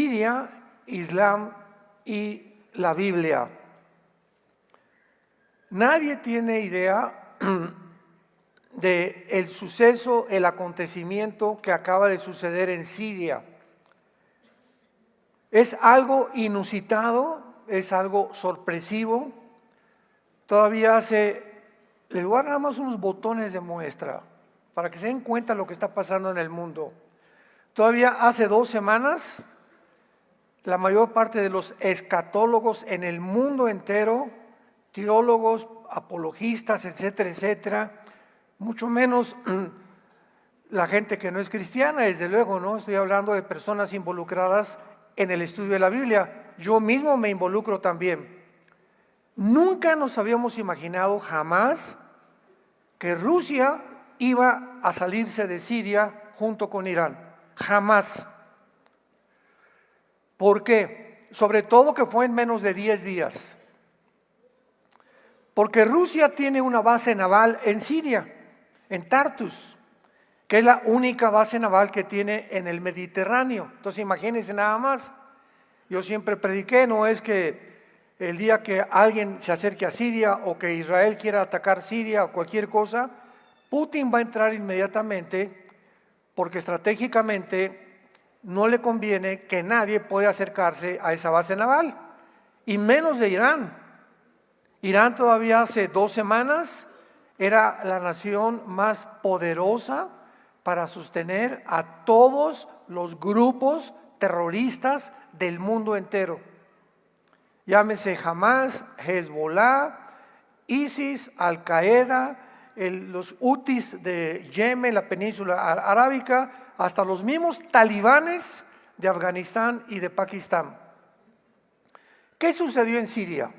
Siria, Islam y la Biblia. Nadie tiene idea del suceso, el acontecimiento que acaba de suceder en Siria. Es algo inusitado, es algo sorpresivo. Todavía les voy a dar nada más unos botones de muestra para que se den cuenta de lo que está pasando en el mundo. Todavía hace 2 semanas, la mayor parte de los escatólogos en el mundo entero, teólogos, apologistas, etcétera, etcétera, mucho menos la gente que no es cristiana, desde luego, ¿no? Estoy hablando de personas involucradas en el estudio de la Biblia. Yo mismo me involucro también. Nunca nos habíamos imaginado jamás que Rusia iba a salirse de Siria junto con Irán. Jamás. ¿Por qué? Sobre todo que fue en menos de 10 días. Porque Rusia tiene una base naval en Siria, en Tartus, que es la única base naval que tiene en el Mediterráneo. Entonces imagínense nada más. Yo siempre prediqué, no es que el día que alguien se acerque a Siria o que Israel quiera atacar Siria o cualquier cosa, Putin va a entrar inmediatamente porque estratégicamente no le conviene que nadie pueda acercarse a esa base naval, y menos de Irán. Irán todavía hace 2 semanas era la nación más poderosa para sostener a todos los grupos terroristas del mundo entero. Llámese Hamas, Hezbollah, ISIS, Al-Qaeda, los Hutis de Yemen, la península arábica, hasta los mismos talibanes de Afganistán y de Pakistán. ¿Qué sucedió en Siria?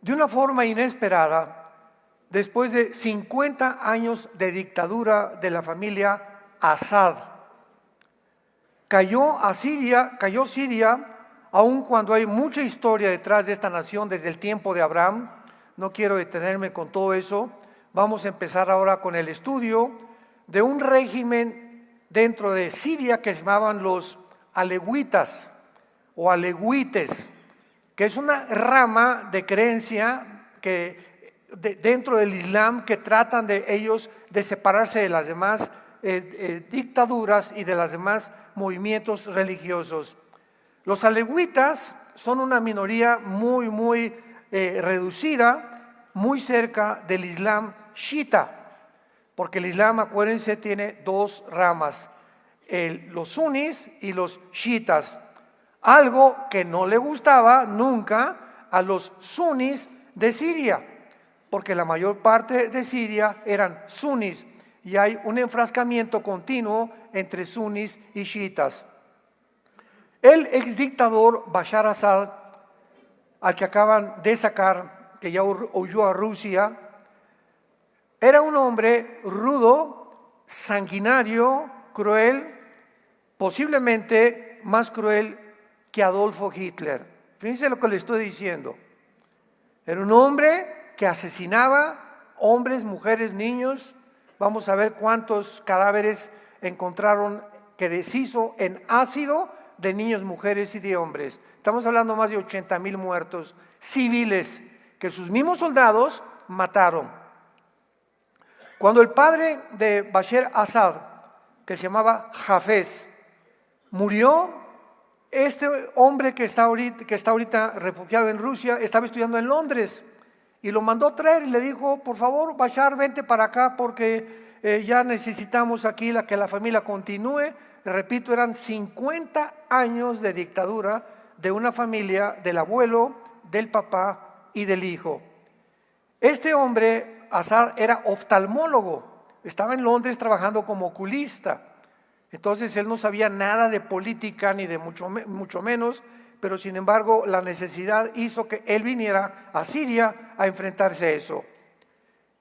De una forma inesperada, después de 50 años de dictadura de la familia Assad, cayó Siria, aun cuando hay mucha historia detrás de esta nación desde el tiempo de Abraham. No quiero detenerme con todo eso. Vamos a empezar ahora con el estudio de un régimen dentro de Siria que se llamaban los alewitas o alewites, que es una rama de creencia dentro del Islam que tratan de ellos de separarse de las demás dictaduras y de los demás movimientos religiosos. Los alewitas son una minoría muy reducida, muy cerca del Islam chiita, porque el Islam, acuérdense, tiene 2 ramas, los sunis y los chiitas. Algo que no le gustaba nunca a los sunis de Siria, porque la mayor parte de Siria eran sunis y hay un enfrascamiento continuo entre sunis y chiitas. El exdictador Bashar Assad, al que acaban de sacar, que ya huyó a Rusia, era un hombre rudo, sanguinario, cruel, posiblemente más cruel que Adolfo Hitler. Fíjense lo que le estoy diciendo. Era un hombre que asesinaba hombres, mujeres, niños. Vamos a ver cuántos cadáveres encontraron que deshizo en ácido de niños, mujeres y de hombres. Estamos hablando más de 80,000 muertos civiles que sus mismos soldados mataron. Cuando el padre de Bashar Assad, que se llamaba Hafez, murió, este hombre que está ahorita refugiado en Rusia estaba estudiando en Londres y lo mandó traer y le dijo: por favor, Bashar, vente para acá porque ya necesitamos aquí que la familia continúe. Repito, eran 50 años de dictadura de una familia, del abuelo, del papá y del hijo. Este hombre, Assad, era oftalmólogo, estaba en Londres trabajando como oculista. Entonces él no sabía nada de política ni de mucho menos, pero sin embargo la necesidad hizo que él viniera a Siria a enfrentarse a eso.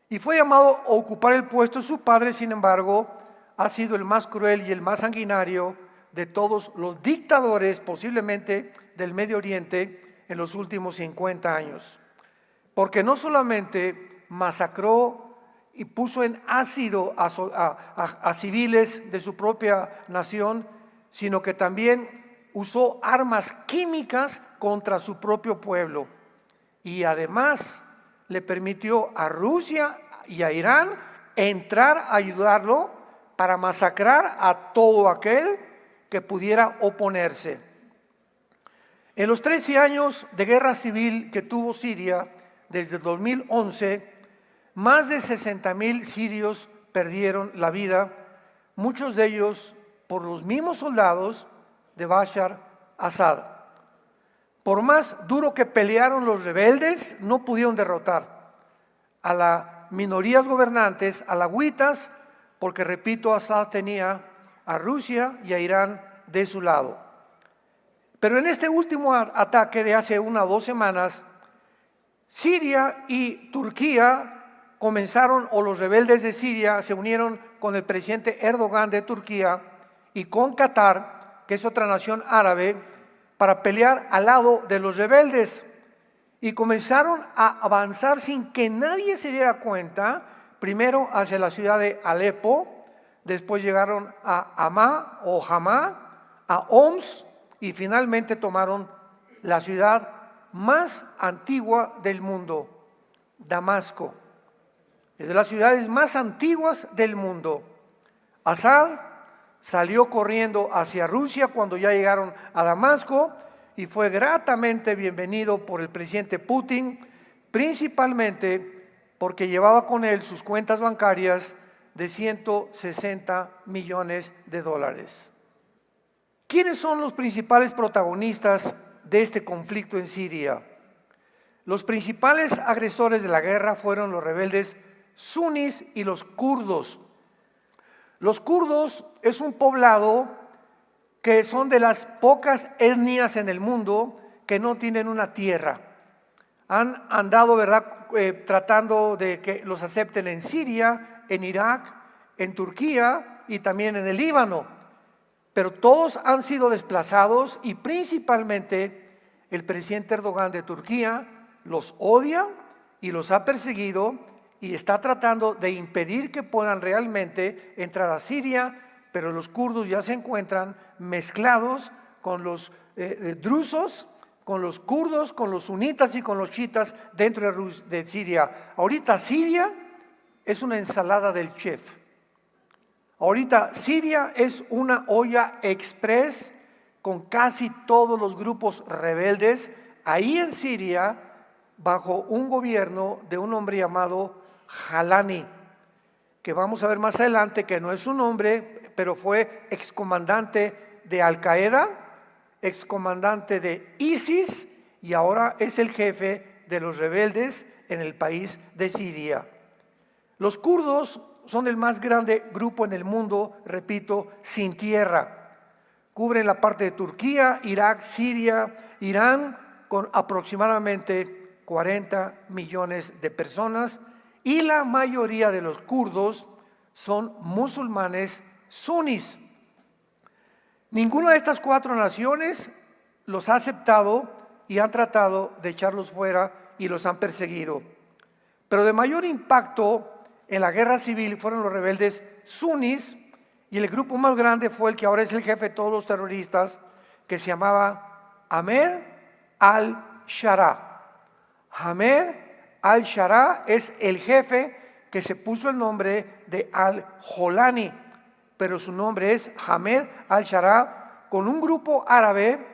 Y fue llamado a ocupar el puesto. Su padre, sin embargo, ha sido el más cruel y el más sanguinario de todos los dictadores, posiblemente del Medio Oriente, en los últimos 50 años. Porque no solamente masacró y puso en ácido a civiles de su propia nación, sino que también usó armas químicas contra su propio pueblo y además le permitió a Rusia y a Irán entrar a ayudarlo para masacrar a todo aquel que pudiera oponerse. En los 13 años de guerra civil que tuvo Siria desde el 2011, más de 60,000 sirios perdieron la vida, muchos de ellos por los mismos soldados de Bashar Assad. Por más duro que pelearon los rebeldes, no pudieron derrotar a las minorías gobernantes alauitas, porque, repito, Assad tenía a Rusia y a Irán de su lado. Pero en este último ataque de hace 1 o 2 semanas, Siria y Turquía comenzaron, o los rebeldes de Siria se unieron con el presidente Erdogan de Turquía y con Qatar, que es otra nación árabe, para pelear al lado de los rebeldes. Y comenzaron a avanzar sin que nadie se diera cuenta, primero hacia la ciudad de Alepo, después llegaron a Hama o Hama, a Homs, y finalmente tomaron la ciudad más antigua del mundo, Damasco. Es de las ciudades más antiguas del mundo. Assad salió corriendo hacia Rusia cuando ya llegaron a Damasco y fue gratamente bienvenido por el presidente Putin, principalmente porque llevaba con él sus cuentas bancarias de 160 millones de dólares. ¿Quiénes son los principales protagonistas de este conflicto en Siria? Los principales agresores de la guerra fueron los rebeldes suníes y los kurdos. Los kurdos es un poblado que son de las pocas etnias en el mundo que no tienen una tierra. Han andado, ¿verdad?, tratando de que los acepten en Siria, en Irak, en Turquía y también en el Líbano. Pero todos han sido desplazados y principalmente el presidente Erdogan de Turquía los odia y los ha perseguido y está tratando de impedir que puedan realmente entrar a Siria, pero los kurdos ya se encuentran mezclados con los drusos, con los kurdos, con los sunitas y con los chiitas dentro de Siria. Ahorita Siria es una ensalada del chef. Ahorita Siria es una olla express con casi todos los grupos rebeldes ahí en Siria bajo un gobierno de un hombre llamado Jalani, que vamos a ver más adelante que no es su nombre, pero fue excomandante de Al-Qaeda, excomandante de ISIS y ahora es el jefe de los rebeldes en el país de Siria. Los kurdos son el más grande grupo en el mundo, repito, sin tierra. Cubren la parte de Turquía, Irak, Siria, Irán, con aproximadamente 40 millones de personas y la mayoría de los kurdos son musulmanes suníes. Ninguna de estas 4 naciones los ha aceptado y han tratado de echarlos fuera y los han perseguido. Pero de mayor impacto en la guerra civil fueron los rebeldes suníes y el grupo más grande fue el que ahora es el jefe de todos los terroristas, que se llamaba Ahmed al-Sharaa. Ahmed al-Sharaa es el jefe que se puso el nombre de al-Jolani, pero su nombre es Ahmed al-Sharaa, con un grupo árabe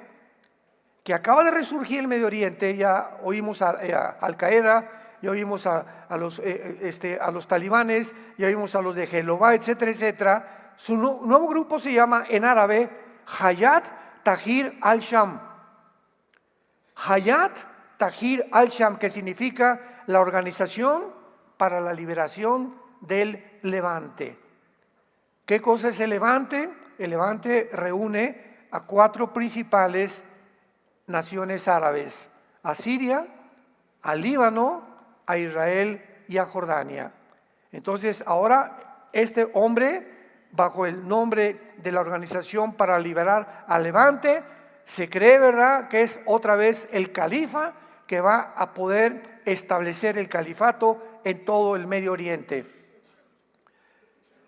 que acaba de resurgir en el Medio Oriente. Ya oímos a Al-Qaeda, ya oímos a los talibanes, ya oímos a los de Jehová, etcétera, etcétera. Su nuevo grupo se llama en árabe Hayat Tahrir al-Sham. Hayat Tahrir al-Sham, que significa la Organización para la Liberación del Levante. ¿Qué cosa es el Levante? El Levante reúne a 4 principales naciones árabes: a Siria, al Líbano, a Israel y a Jordania. Entonces ahora este hombre, bajo el nombre de la Organización para Liberar al Levante, se cree, ¿verdad?, que es otra vez el califa que va a poder establecer el califato en todo el Medio Oriente.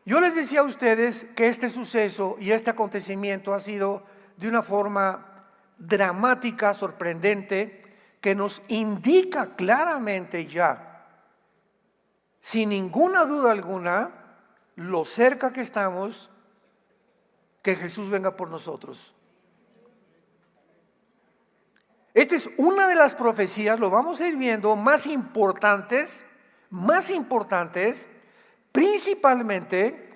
Yo les decía a ustedes que este suceso y este acontecimiento ha sido de una forma dramática, sorprendente, que nos indica claramente ya, sin ninguna duda alguna, lo cerca que estamos, que Jesús venga por nosotros. Esta es una de las profecías, lo vamos a ir viendo, más importantes, principalmente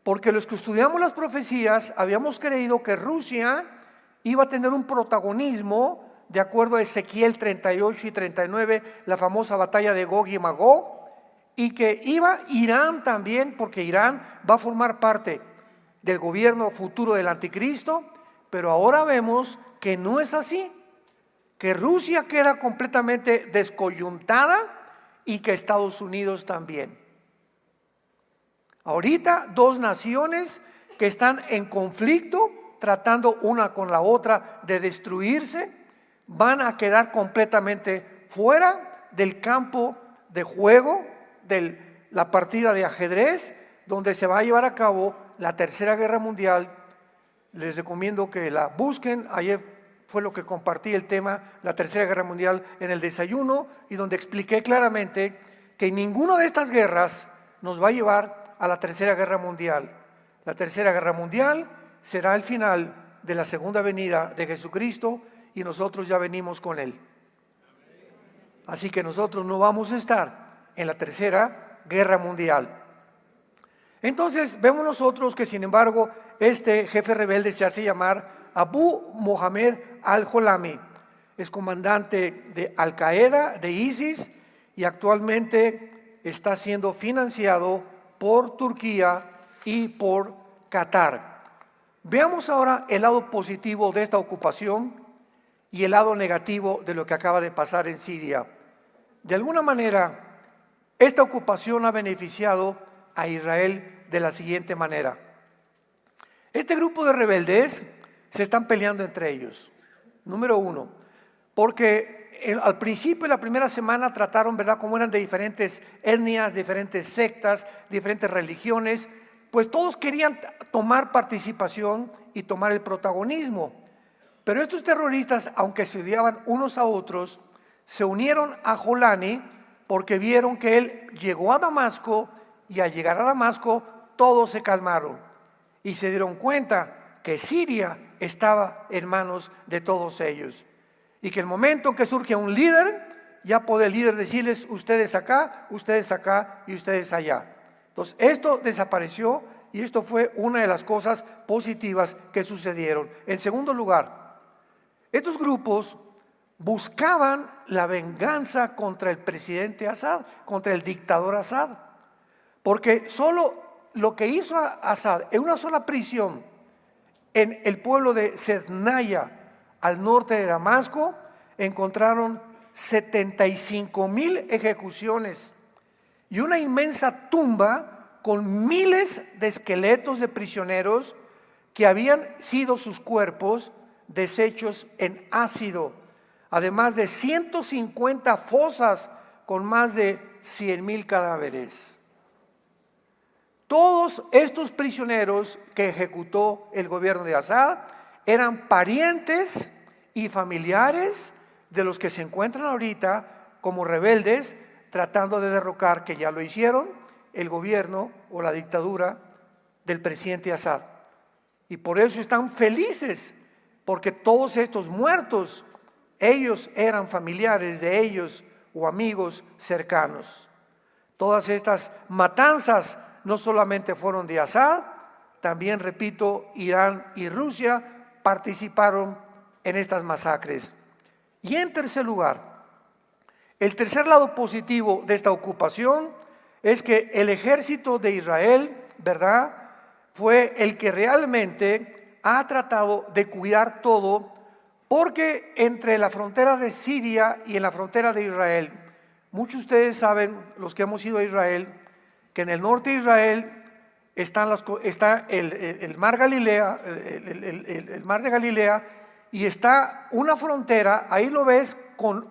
porque los que estudiamos las profecías habíamos creído que Rusia iba a tener un protagonismo, de acuerdo a Ezequiel 38 y 39, la famosa batalla de Gog y Magog, y que iba Irán también, porque Irán va a formar parte del gobierno futuro del anticristo, pero ahora vemos que no es así, que Rusia queda completamente descoyuntada y que Estados Unidos también. Ahorita dos naciones que están en conflicto, tratando una con la otra de destruirse, van a quedar completamente fuera del campo de juego, de la partida de ajedrez, donde se va a llevar a cabo la Tercera Guerra Mundial. Les recomiendo que la busquen. Ayer fue lo que compartí el tema, la Tercera Guerra Mundial, en el desayuno, y donde expliqué claramente que ninguna de estas guerras nos va a llevar a la Tercera Guerra Mundial. La Tercera Guerra Mundial será el final de la segunda venida de Jesucristo, y nosotros ya venimos con Él. Así que nosotros no vamos a estar en la Tercera Guerra Mundial. Entonces vemos nosotros que, sin embargo, este jefe rebelde se hace llamar Abu Mohamed al-Jolami. Es comandante de Al-Qaeda, de ISIS, y actualmente está siendo financiado por Turquía y por Qatar. Veamos ahora el lado positivo de esta ocupación y el lado negativo de lo que acaba de pasar en Siria. De alguna manera, esta ocupación ha beneficiado a Israel de la siguiente manera. Este grupo de rebeldes se están peleando entre ellos. Número uno, porque al principio, la primera semana, trataron, ¿verdad?, como eran de diferentes etnias, diferentes sectas, diferentes religiones, pues todos querían tomar participación y tomar el protagonismo. Pero estos terroristas, aunque se odiaban unos a otros, se unieron a Jolani porque vieron que él llegó a Damasco, y al llegar a Damasco todos se calmaron y se dieron cuenta que Siria estaba en manos de todos ellos, y que el momento en que surge un líder, ya puede el líder decirles: ustedes acá y ustedes allá. Entonces esto desapareció, y esto fue una de las cosas positivas que sucedieron. En segundo lugar, estos grupos buscaban la venganza contra el presidente Assad, contra el dictador Assad, porque solo lo que hizo Assad en una sola prisión en el pueblo de Sednaya, al norte de Damasco, encontraron 75,000 ejecuciones y una inmensa tumba con miles de esqueletos de prisioneros que habían sido sus cuerpos deshechos en ácido, además de 150 fosas con más de 100,000 cadáveres. Todos estos prisioneros que ejecutó el gobierno de Assad eran parientes y familiares de los que se encuentran ahorita como rebeldes, tratando de derrocar, que ya lo hicieron, el gobierno o la dictadura del presidente Assad. Y por eso están felices, porque todos estos muertos, ellos eran familiares de ellos o amigos cercanos. Todas estas matanzas no solamente fueron de Assad, también, repito, Irán y Rusia participaron en estas masacres. Y en tercer lugar, el tercer lado positivo de esta ocupación es que el ejército de Israel, ¿verdad?, fue el que realmente ha tratado de cuidar todo, porque entre la frontera de Siria y en la frontera de Israel, muchos de ustedes saben, los que hemos ido a Israel, que en el norte de Israel está el mar Galilea, el mar de Galilea, y está una frontera, ahí lo ves, con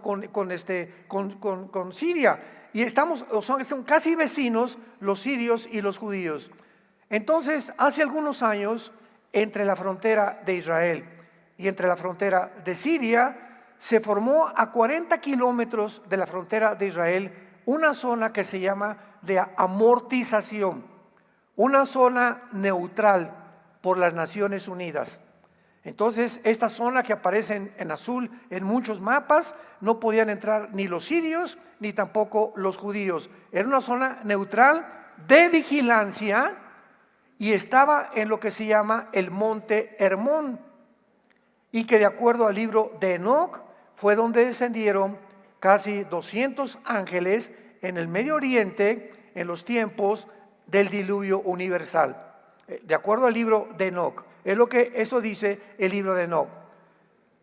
Siria, y son casi vecinos los sirios y los judíos. Entonces, hace algunos años, entre la frontera de Israel y entre la frontera de Siria, se formó a 40 kilómetros de la frontera de Israel una zona que se llama de amortización, una zona neutral por las Naciones Unidas. Entonces, esta zona que aparece en azul en muchos mapas, no podían entrar ni los sirios ni tampoco los judíos. Era una zona neutral de vigilancia y estaba en lo que se llama el monte Hermón, y que de acuerdo al libro de Enoc fue donde descendieron casi 200 ángeles en el Medio Oriente en los tiempos del diluvio universal. De acuerdo al libro de Enoc, es lo que eso dice el libro de Enoc.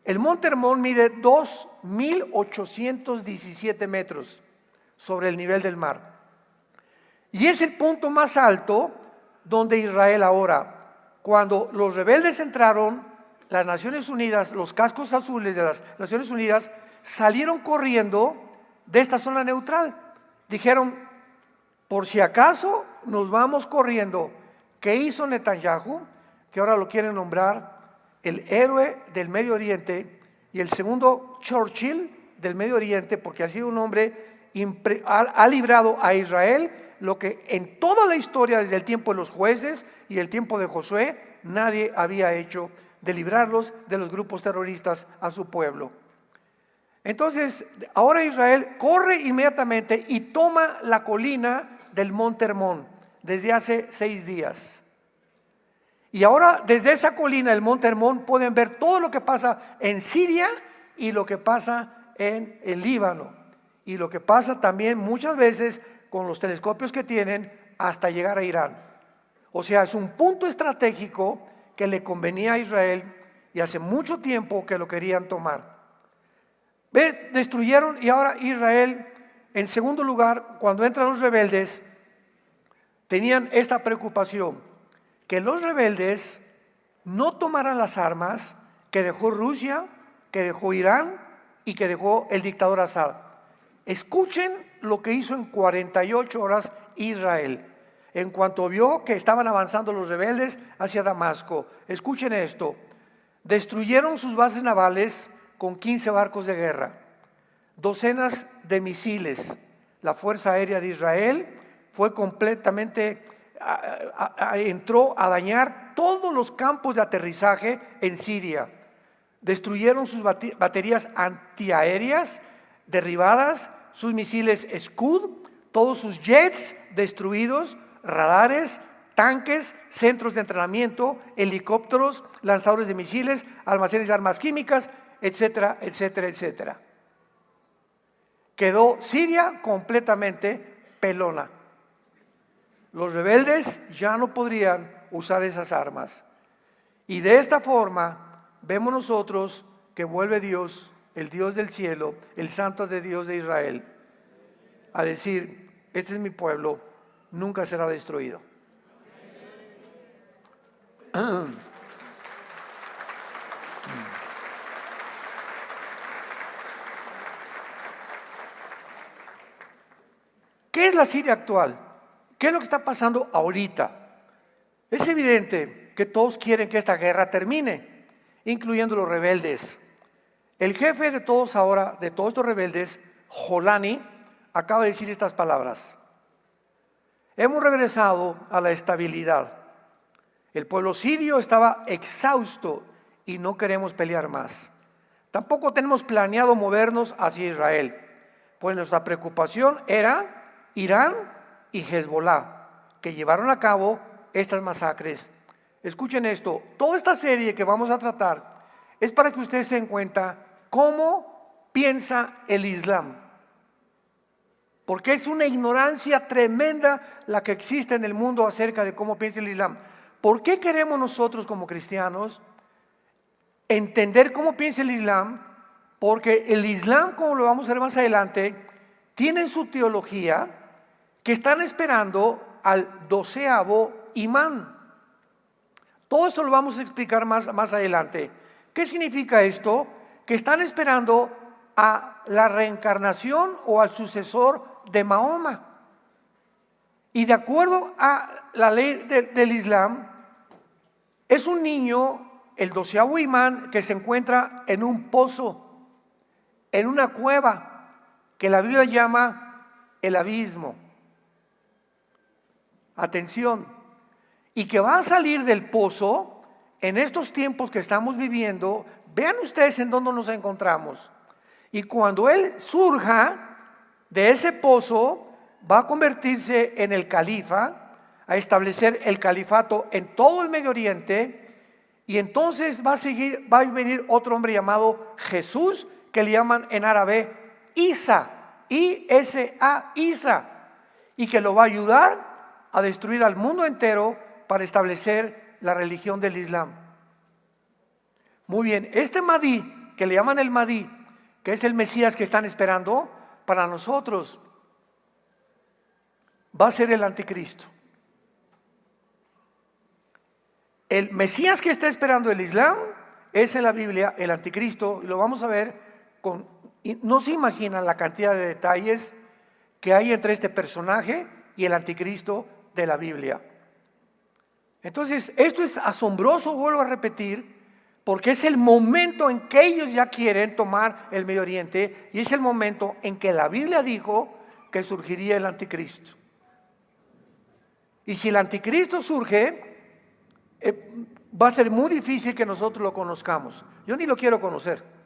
El monte Hermón mide 2.817 metros sobre el nivel del mar. Y es el punto más alto donde Israel ahora, cuando los rebeldes entraron, las Naciones Unidas, los cascos azules de las Naciones Unidas, salieron corriendo de esta zona neutral. Dijeron, por si acaso nos vamos corriendo. ¿Qué hizo Netanyahu? Que ahora lo quieren nombrar el héroe del Medio Oriente y el segundo Churchill del Medio Oriente, porque ha sido un hombre, ha librado a Israel lo que en toda la historia, desde el tiempo de los jueces y el tiempo de Josué, nadie había hecho, de librarlos de los grupos terroristas a su pueblo. Entonces, ahora Israel corre inmediatamente y toma la colina del monte Hermón desde hace 6 días. Y ahora desde esa colina, el monte Hermón, pueden ver todo lo que pasa en Siria y lo que pasa en el Líbano. Y lo que pasa también muchas veces con los telescopios que tienen hasta llegar a Irán. O sea, es un punto estratégico que le convenía a Israel y hace mucho tiempo que lo querían tomar. ¿Ves? Destruyeron, y ahora Israel, en segundo lugar, cuando entran los rebeldes, tenían esta preocupación, que los rebeldes no tomaran las armas que dejó Rusia, que dejó Irán y que dejó el dictador Assad. Escuchen lo que hizo en 48 horas Israel. En cuanto vio que estaban avanzando los rebeldes hacia Damasco, escuchen esto: destruyeron sus bases navales con 15 barcos de guerra, docenas de misiles. La Fuerza Aérea de Israel fue completamente, entró a dañar todos los campos de aterrizaje en Siria. Destruyeron sus baterías antiaéreas derribadas, sus misiles Scud, todos sus jets destruidos, radares, tanques, centros de entrenamiento, helicópteros, lanzadores de misiles, almacenes de armas químicas, etcétera, etcétera, etcétera. Quedó Siria completamente pelona. Los rebeldes ya no podrían usar esas armas. Y de esta forma vemos nosotros que vuelve Dios, el Dios del cielo, el Santo de Dios de Israel, a decir: este es mi pueblo, nunca será destruido. ¿Qué es la Siria actual? ¿Qué es lo que está pasando ahorita? Es evidente que todos quieren que esta guerra termine, incluyendo los rebeldes. El jefe de todos ahora, de todos estos rebeldes, Jolani, acaba de decir estas palabras: hemos regresado a la estabilidad. El pueblo sirio estaba exhausto y no queremos pelear más. Tampoco tenemos planeado movernos hacia Israel, pues nuestra preocupación era Irán y Hezbollah, que llevaron a cabo estas masacres. Escuchen esto: toda esta serie que vamos a tratar es para que ustedes se den cuenta cómo piensa el Islam, porque es una ignorancia tremenda la que existe en el mundo acerca de cómo piensa el Islam. ¿Por qué queremos nosotros como cristianos entender cómo piensa el Islam? Porque el Islam, como lo vamos a ver más adelante, tiene en su teología que están esperando al 12º imán. Todo esto lo vamos a explicar más adelante. ¿Qué significa esto? Que están esperando a la reencarnación o al sucesor de Mahoma. Y de acuerdo a la ley del Islam, es un niño el 12º imán que se encuentra en un pozo, en una cueva, que la Biblia llama el abismo. Atención, y que va a salir del pozo en estos tiempos que estamos viviendo. Vean ustedes en dónde nos encontramos. Y cuando él surja de ese pozo, va a convertirse en el califa, a establecer el califato en todo el Medio Oriente. Y entonces va a venir otro hombre llamado Jesús, que le llaman en árabe Isa, I-S-A, Isa, y que lo va a ayudar a destruir al mundo entero para establecer la religión del Islam. Muy bien, este Mahdi, que le llaman el Mahdi, que es el Mesías que están esperando, para nosotros va a ser el anticristo. El Mesías que está esperando el Islam es en la Biblia el anticristo, y lo vamos a ver no se imaginan la cantidad de detalles que hay entre este personaje y el anticristo de la Biblia. Entonces, esto es asombroso, vuelvo a repetir, porque es el momento en que ellos ya quieren tomar el Medio Oriente, y es el momento en que la Biblia dijo que surgiría el anticristo. Y si el anticristo surge, va a ser muy difícil que nosotros lo conozcamos. Yo ni lo quiero conocer.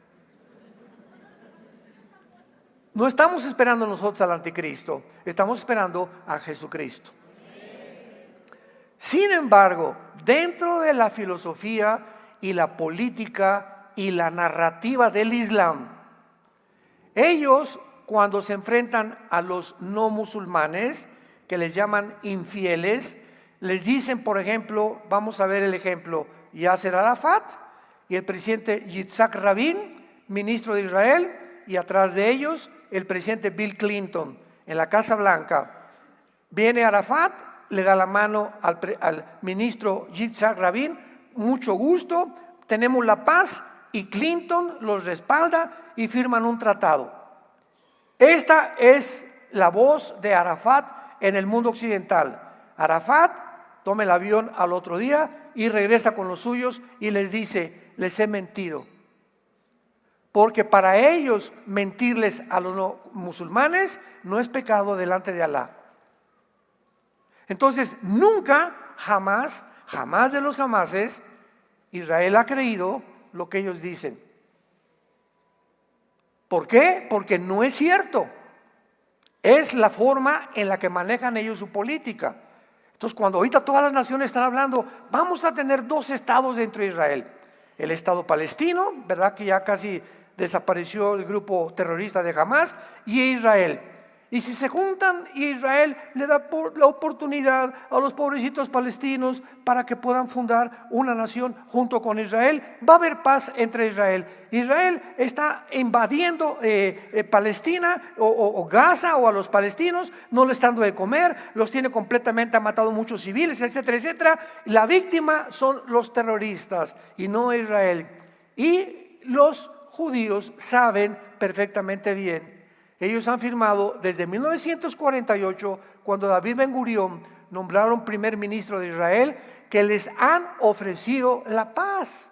No estamos esperando nosotros al anticristo, estamos esperando a Jesucristo. Sin embargo, dentro de la filosofía y la política y la narrativa del Islam, ellos, cuando se enfrentan a los no musulmanes, que les llaman infieles, les dicen, por ejemplo, vamos a ver el ejemplo, Yasser Arafat y el presidente Yitzhak Rabin, ministro de Israel, y atrás de ellos el presidente Bill Clinton en la Casa Blanca. Viene Arafat, le da la mano al ministro Yitzhak Rabin, mucho gusto, tenemos la paz, y Clinton los respalda y firman un tratado. Esta es la voz de Arafat en el mundo occidental. Arafat toma el avión al otro día y regresa con los suyos y les dice: les he mentido. Porque para ellos mentirles a los no musulmanes no es pecado delante de Alá. Entonces, nunca, jamás de los jamases, Israel ha creído lo que ellos dicen. ¿Por qué? Porque no es cierto. Es la forma en la que manejan ellos su política. Entonces, cuando ahorita todas las naciones están hablando, vamos a tener 2 estados dentro de Israel. El estado palestino, ¿verdad? Que ya casi desapareció el grupo terrorista de Hamas, y Israel. Y si se juntan y Israel le da la oportunidad a los pobrecitos palestinos para que puedan fundar una nación junto con Israel, va a haber paz entre Israel. Israel está invadiendo Palestina o Gaza, o a los palestinos, no le están dando de comer, los tiene completamente, ha matado muchos civiles, etcétera, etcétera. La víctima son los terroristas y no Israel. Y los judíos saben perfectamente bien. Ellos han firmado desde 1948, cuando David Ben Gurión nombraron primer ministro de Israel, que les han ofrecido la paz.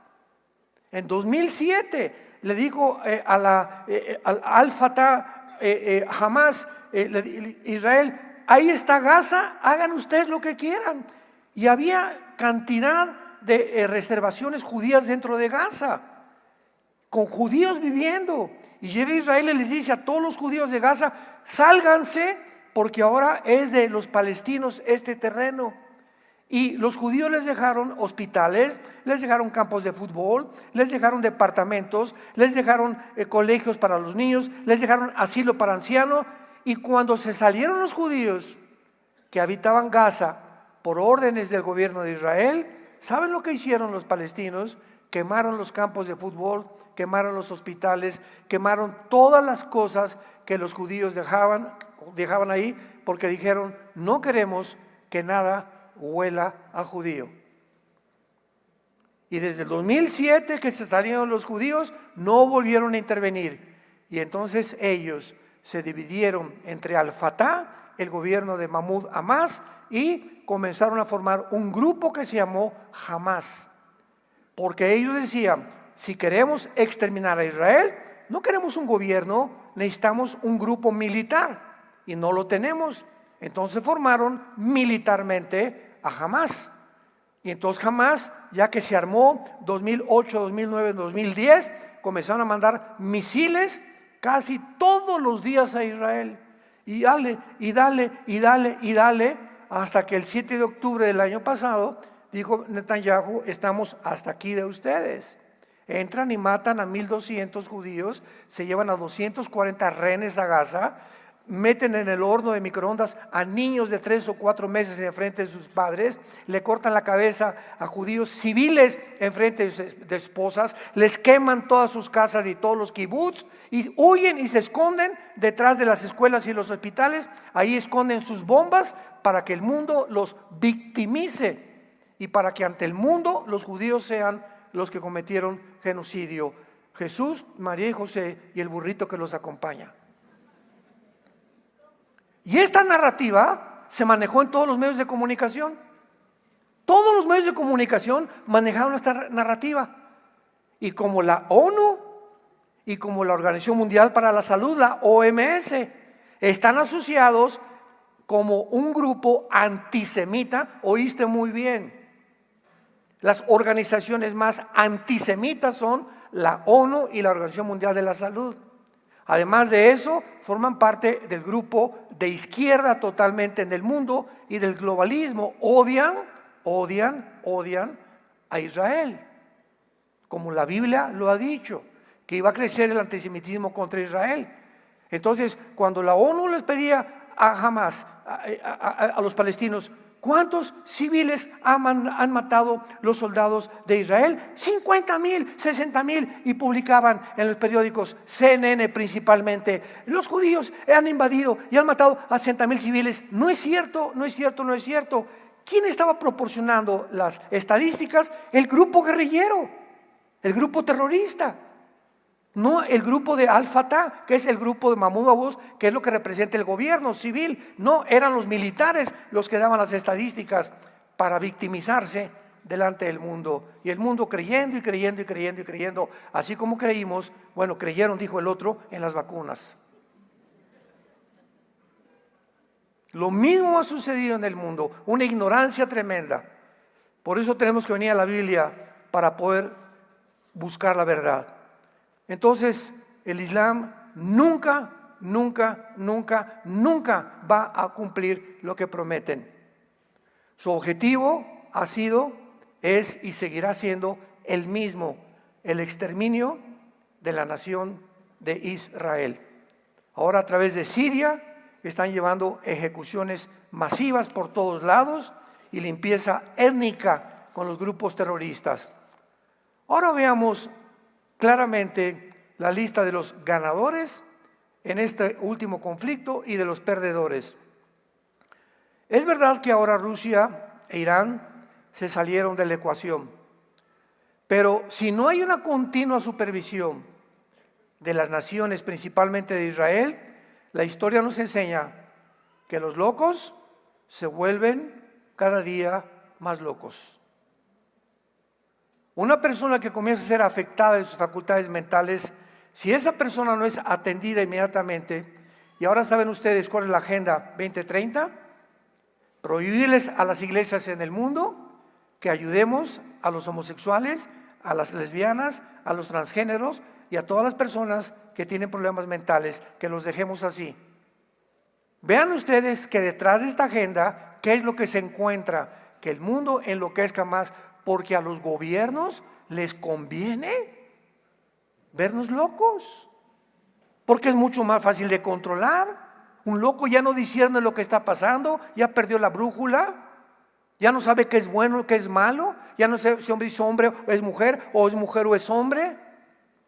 En 2007 le dijo al Fatah, Hamas, Israel: ahí está Gaza, hagan ustedes lo que quieran. Y había cantidad de reservaciones judías dentro de Gaza, con judíos viviendo. Y llega Israel y les dice a todos los judíos de Gaza: sálganse, porque ahora es de los palestinos este terreno. Y los judíos les dejaron hospitales, les dejaron campos de fútbol, les dejaron departamentos, les dejaron colegios para los niños, les dejaron asilo para ancianos. Y cuando se salieron los judíos que habitaban Gaza por órdenes del gobierno de Israel, ¿saben lo que hicieron los palestinos? Quemaron los campos de fútbol, quemaron los hospitales, quemaron todas las cosas que los judíos dejaban ahí, porque dijeron: no queremos que nada huela a judío. Y desde el 2007 que se salieron los judíos, no volvieron a intervenir. Y entonces ellos se dividieron entre Al-Fatah, el gobierno de Mahmoud Abbas, y comenzaron a formar un grupo que se llamó Hamas. Porque ellos decían, si queremos exterminar a Israel, no queremos un gobierno, necesitamos un grupo militar y no lo tenemos. Entonces formaron militarmente a Hamás. Y entonces Hamás, ya que se armó 2008, 2009, 2010, comenzaron a mandar misiles casi todos los días a Israel. Y dale, y dale, y dale, y dale, hasta que el 7 de octubre del año pasado dijo Netanyahu, estamos hasta aquí de ustedes. Entran y matan a 1,200 judíos, se llevan a 240 rehenes a Gaza, meten en el horno de microondas a niños de 3 o 4 meses en frente de sus padres, le cortan la cabeza a judíos civiles en frente de esposas, les queman todas sus casas y todos los kibbutz, y huyen y se esconden detrás de las escuelas y los hospitales. Ahí esconden sus bombas para que el mundo los victimice y para que ante el mundo los judíos sean los que cometieron genocidio. Jesús, María y José y el burrito que los acompaña. Y esta narrativa se manejó en todos los medios de comunicación. Todos los medios de comunicación manejaron esta narrativa. Y como la ONU y como la Organización Mundial para la Salud, la OMS, están asociados como un grupo antisemita, oíste muy bien. Las organizaciones más antisemitas son la ONU y la Organización Mundial de la Salud. Además de eso, forman parte del grupo de izquierda totalmente en el mundo y del globalismo. Odian a Israel, como la Biblia lo ha dicho, que iba a crecer el antisemitismo contra Israel. Entonces, cuando la ONU les pedía a Hamás, a los palestinos, ¿cuántos civiles han matado los soldados de Israel? 50,000, 60,000, y publicaban en los periódicos, CNN principalmente, los judíos han invadido y han matado a 60,000 civiles. No es cierto, no es cierto, no es cierto. ¿Quién estaba proporcionando las estadísticas? El grupo guerrillero, el grupo terrorista. No el grupo de Al-Fatah, que es el grupo de Mahmoud Abbas, que es lo que representa el gobierno civil. No, eran los militares los que daban las estadísticas para victimizarse delante del mundo. Y el mundo creyendo y creyendo y creyendo y creyendo, así como creímos, bueno, creyeron, dijo el otro, en las vacunas. Lo mismo ha sucedido en el mundo, una ignorancia tremenda. Por eso tenemos que venir a la Biblia para poder buscar la verdad. Entonces, el Islam nunca va a cumplir lo que prometen. Su objetivo ha sido, es y seguirá siendo el mismo, el exterminio de la nación de Israel. Ahora a través de Siria están llevando ejecuciones masivas por todos lados y limpieza étnica con los grupos terroristas. Ahora veamos claramente la lista de los ganadores en este último conflicto y de los perdedores. Es verdad que ahora Rusia e Irán se salieron de la ecuación, pero si no hay una continua supervisión de las naciones, principalmente de Israel, la historia nos enseña que los locos se vuelven cada día más locos. Una persona que comienza a ser afectada de sus facultades mentales, si esa persona no es atendida inmediatamente, y ahora saben ustedes cuál es la Agenda 2030, prohibirles a las iglesias en el mundo que ayudemos a los homosexuales, a las lesbianas, a los transgéneros y a todas las personas que tienen problemas mentales, que los dejemos así. Vean ustedes que detrás de esta agenda, ¿qué es lo que se encuentra? Que el mundo enloquezca más, porque a los gobiernos les conviene vernos locos, porque es mucho más fácil de controlar. Un loco ya no discierne lo que está pasando, ya perdió la brújula, ya no sabe qué es bueno, qué es malo, ya no sabe si hombre es hombre o es mujer o es hombre.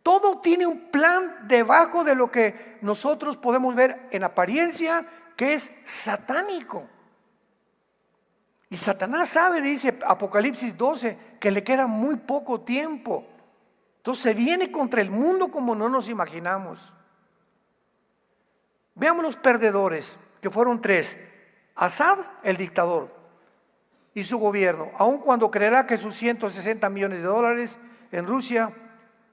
Todo tiene un plan debajo de lo que nosotros podemos ver en apariencia, que es satánico. Y Satanás sabe, dice Apocalipsis 12, que le queda muy poco tiempo. Entonces se viene contra el mundo como no nos imaginamos. Veamos los perdedores, que fueron 3. Assad, el dictador. y su gobierno, aun cuando creerá que sus 160 millones de dólares en Rusia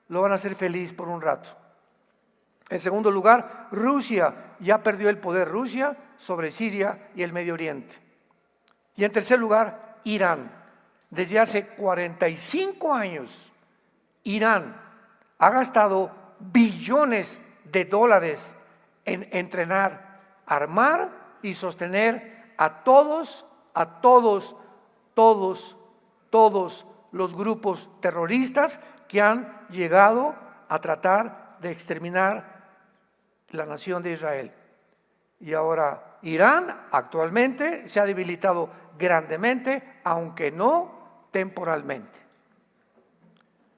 lo van a hacer feliz por un rato. En segundo lugar, Rusia ya perdió el poder, Rusia sobre Siria y el Medio Oriente. Y en tercer lugar, Irán. Desde hace 45 años, Irán ha gastado billones de dólares en entrenar, armar y sostener a todos los grupos terroristas que han llegado a tratar de exterminar la nación de Israel. Y ahora Irán actualmente se ha debilitado grandemente, aunque no temporalmente.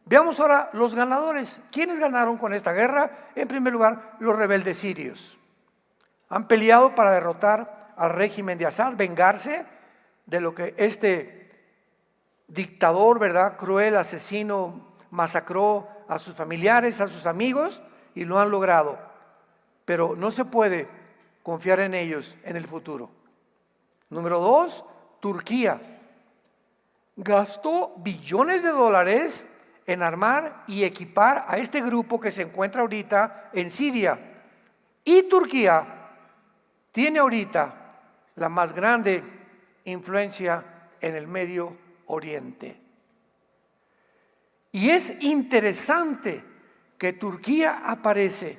Veamos ahora los ganadores. ¿Quiénes ganaron con esta guerra? En primer lugar, los rebeldes sirios. Han peleado para derrotar al régimen de Assad, vengarse de lo que este dictador, ¿verdad?, cruel, asesino, masacró a sus familiares, a sus amigos, y lo han logrado. Pero no se puede confiar en ellos en el futuro. Número 2, Turquía. Gastó billones de dólares en armar y equipar a este grupo que se encuentra ahorita en Siria. Y Turquía tiene ahorita la más grande influencia en el Medio Oriente. Y es interesante que Turquía aparece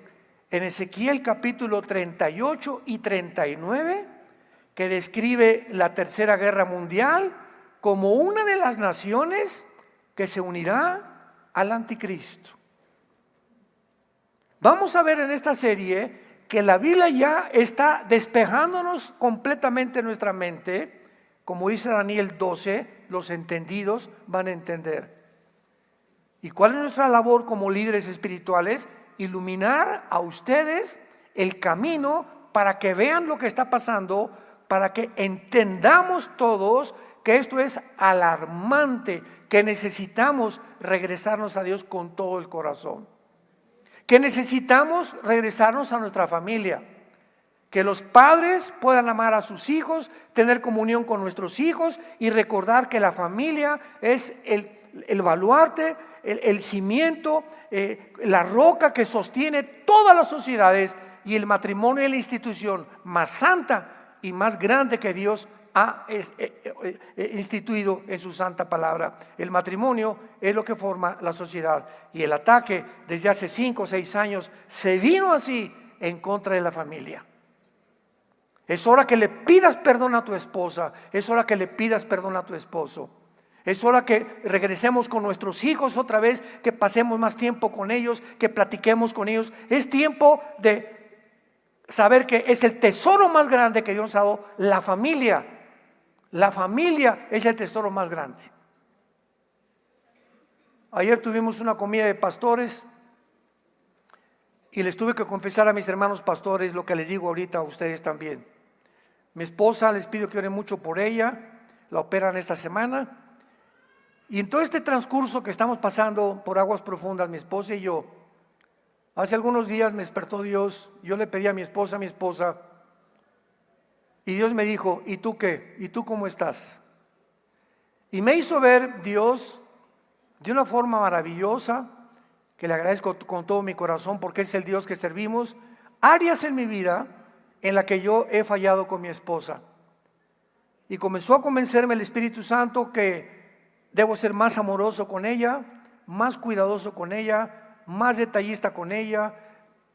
en Ezequiel capítulo 38 y 39, que describe la Tercera Guerra Mundial como una de las naciones que se unirá al anticristo. Vamos a ver en esta serie que la Biblia ya está despejándonos completamente nuestra mente. Como dice Daniel 12, los entendidos van a entender. ¿Y cuál es nuestra labor como líderes espirituales? Iluminar a ustedes el camino para que vean lo que está pasando, para que entendamos todos que esto es alarmante, que necesitamos regresarnos a Dios con todo el corazón, que necesitamos regresarnos a nuestra familia, que los padres puedan amar a sus hijos, tener comunión con nuestros hijos y recordar que la familia es el baluarte, el cimiento, la roca que sostiene todas las sociedades, y el matrimonio es la institución más santa y más grande que Dios ha instituido en su santa palabra. El matrimonio es lo que forma la sociedad, y el ataque desde hace 5 o 6 años se vino así en contra de la familia. Es hora que le pidas perdón a tu esposa, es hora que le pidas perdón a tu esposo. Es hora que regresemos con nuestros hijos otra vez, que pasemos más tiempo con ellos, que platiquemos con ellos. Es tiempo de saber que es el tesoro más grande que Dios nos ha dado, la familia. La familia es el tesoro más grande. Ayer tuvimos una comida de pastores y les tuve que confesar a mis hermanos pastores lo que les digo ahorita a ustedes también. Mi esposa, les pido que oren mucho por ella, la operan esta semana. Y en todo este transcurso que estamos pasando por aguas profundas, mi esposa y yo, hace algunos días me despertó Dios. Yo le pedí a mi esposa, y Dios me dijo: ¿y tú qué? ¿Y tú cómo estás? Y me hizo ver Dios de una forma maravillosa, que le agradezco con todo mi corazón, porque es el Dios que servimos, áreas en mi vida en la que yo he fallado con mi esposa. Y comenzó a convencerme el Espíritu Santo que debo ser más amoroso con ella, más cuidadoso con ella, más detallista con ella,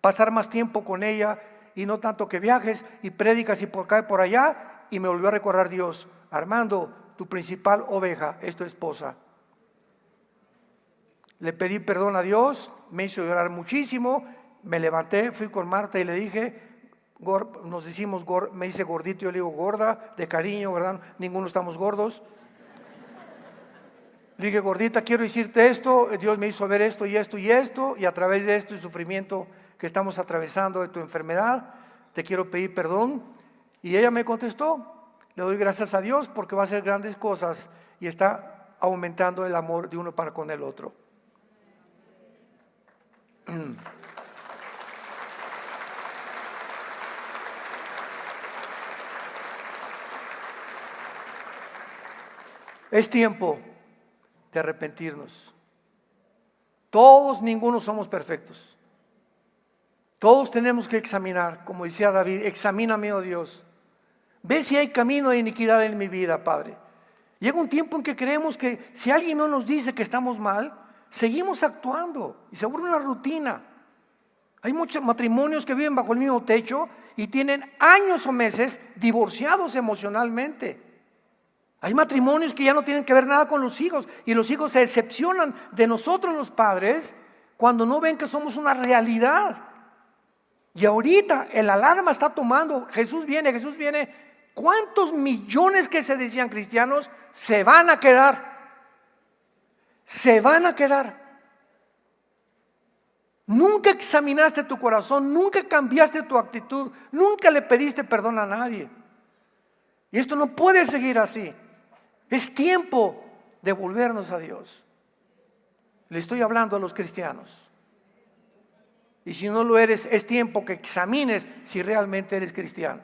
pasar más tiempo con ella, y no tanto que viajes y prédicas y por acá y por allá. Y me volvió a recordar Dios: Armando, tu principal oveja es tu esposa. Le pedí perdón a Dios, me hizo llorar muchísimo, me levanté, fui con Marta y le dije, nos decimos, me dice gordito, yo le digo gorda, de cariño, ¿verdad? Ninguno estamos gordos. Le dije: gordita, quiero decirte esto, Dios me hizo ver esto y esto y esto, y a través de esto y sufrimiento que estamos atravesando de tu enfermedad, te quiero pedir perdón. Y ella me contestó: le doy gracias a Dios porque va a hacer grandes cosas y está aumentando el amor de uno para con el otro. Es tiempo de arrepentirnos. Todos, ninguno somos perfectos. Todos tenemos que examinar, como decía David, examíname, oh Dios. Ve si hay camino de iniquidad en mi vida, Padre. Llega un tiempo en que creemos que si alguien no nos dice que estamos mal, seguimos actuando y se vuelve una rutina. Hay muchos matrimonios que viven bajo el mismo techo y tienen años o meses divorciados emocionalmente. Hay matrimonios que ya no tienen que ver nada con los hijos y los hijos se decepcionan de nosotros los padres cuando no ven que somos una realidad. Y ahorita el alarma está tomando, Jesús viene. ¿Cuántos millones que se decían cristianos se van a quedar? Se van a quedar. Nunca examinaste tu corazón, nunca cambiaste tu actitud, nunca le pediste perdón a nadie. Y esto no puede seguir así. Es tiempo de volvernos a Dios. Le estoy hablando a los cristianos. Y si no lo eres, es tiempo que examines si realmente eres cristiano.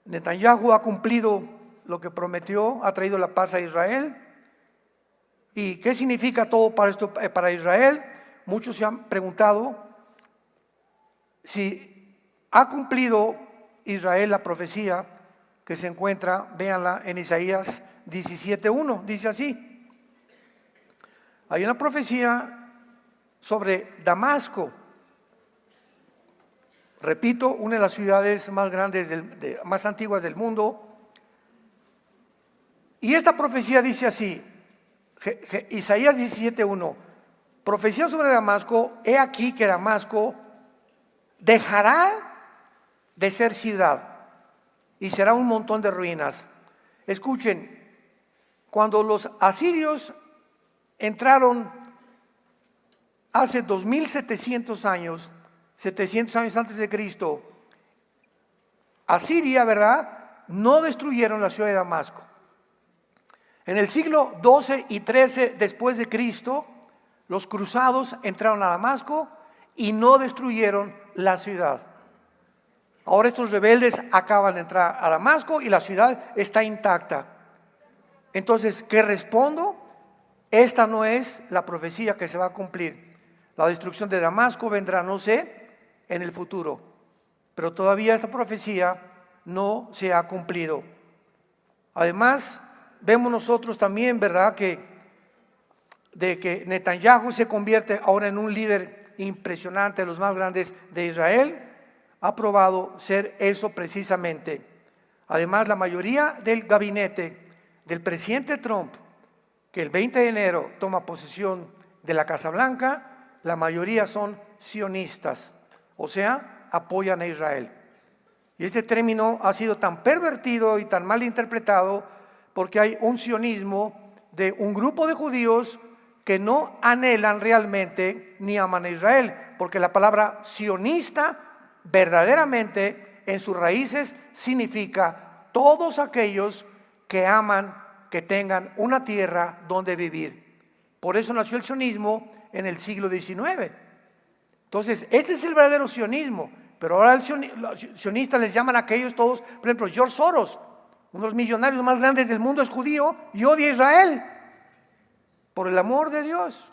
Netanyahu ha cumplido lo que prometió, ha traído la paz a Israel. ¿Y qué significa todo para esto para Israel? Muchos se han preguntado si ha cumplido Israel la profecía que se encuentra, véanla en Isaías 17:1, dice así. Hay una profecía sobre Damasco. Repito, una de las ciudades más grandes, más antiguas del mundo. Y esta profecía dice así, Isaías 17:1, profecía sobre Damasco, he aquí que Damasco dejará de ser ciudad y será un montón de ruinas. Escuchen, cuando los asirios entraron hace 2700 años, 700 años antes de Cristo, Asiria, ¿verdad?, no destruyeron la ciudad de Damasco. En el siglo 12 y 13 después de Cristo, los cruzados entraron a Damasco y no destruyeron la ciudad. Ahora estos rebeldes acaban de entrar a Damasco y la ciudad está intacta. Entonces, ¿qué respondo? Esta no es la profecía que se va a cumplir. La destrucción de Damasco vendrá, no sé, en el futuro. Pero todavía esta profecía no se ha cumplido. Además, vemos nosotros también, ¿verdad?, de que Netanyahu se convierte ahora en un líder impresionante, de los más grandes de Israel. Ha probado ser eso precisamente. Además, la mayoría del gabinete del presidente Trump, que el 20 de enero toma posesión de la Casa Blanca, la mayoría son sionistas, o sea, apoyan a Israel. Y este término ha sido tan pervertido y tan mal interpretado porque hay un sionismo de un grupo de judíos que no anhelan realmente ni aman a Israel, porque la palabra sionista verdaderamente en sus raíces significa todos aquellos que aman que tengan una tierra donde vivir. Por eso nació el sionismo en el siglo XIX. Entonces, ese es el verdadero sionismo. Pero ahora los sionistas les llaman a aquellos todos, por ejemplo, George Soros, uno de los millonarios más grandes del mundo, es judío y odia a Israel por el amor de Dios.